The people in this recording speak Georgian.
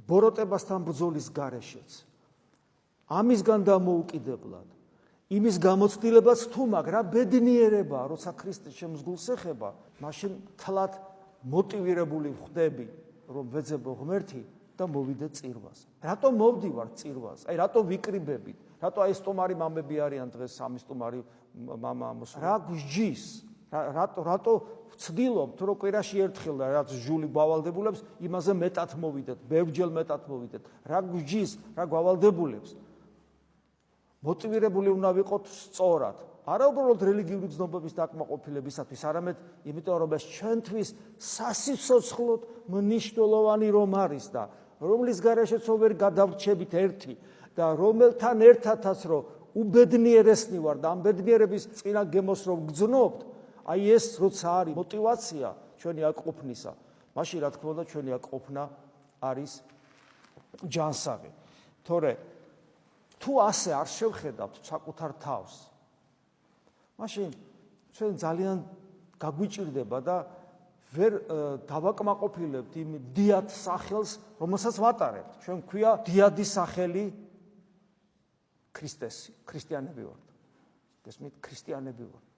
ბოროტებასთან ბრძოლის გარეშეც. ამისგან დამოუკიდებლად, იმის გამოცდილებაც თუ მაქვს, რა ბედნიერებაა, როცა ქრისტეს შემსგულს ეხება, მაშინ თლად მოტივირებული ხდები, რომ ვეძებო ღმერთი და მოვიდე წირვას. რატომ მოვდივარ წირვას? აი რატო ვიკრიბებით? რატო აი სტუმარი მამები არიან დღეს სამი სტუმარი მამა მოსულა? რა გვსჯის? რატო ვცდილობთ, რომ კვირაში ერთხელ და რაც ჟული გვავალდებულებს, იმაზე მეტად მოვიდეთ, ბევრჯერ მეტად მოვიდეთ. რა გვსჯის, რა გვავალდებულებს? მოტივირებული უნდა ვიყოთ სწორად. არა უბრალოდ რელიგიური გზნობების დაკმაყოფილებისათვის, არამედ იმიტომ რომ ეს ჩვენთვის სასიცოცხლოდ მნიშვნელოვანი რომ არის და რომლის გარეშეც ვერ გადავრჩებით ერთი და რომელთან ერთადაც რომ უბედნიერესნი ვარ და ამ ბედნიერების წინა გემოს რომ გძნობთ, აი ეს როცა არის мотиваცია ჩვენი აკყოფნისა, მაშინ რა თქმა უნდა ჩვენი აკყოფნა არის ჯანსაღი. თორე თუ ასე არ შევხედავთ საკუთარ თავს, მაშინ ჩვენ ძალიან გაგვიჭირდება და ვერ დავაკმაყოფილებთ იმ დიად სახელს, რომელსაც ვატარებთ. ჩვენ გვქვია დიადი სახელი ქრისტესი, ქრისტიანები ვართ. გესმით, ქრისტიანები ვართ.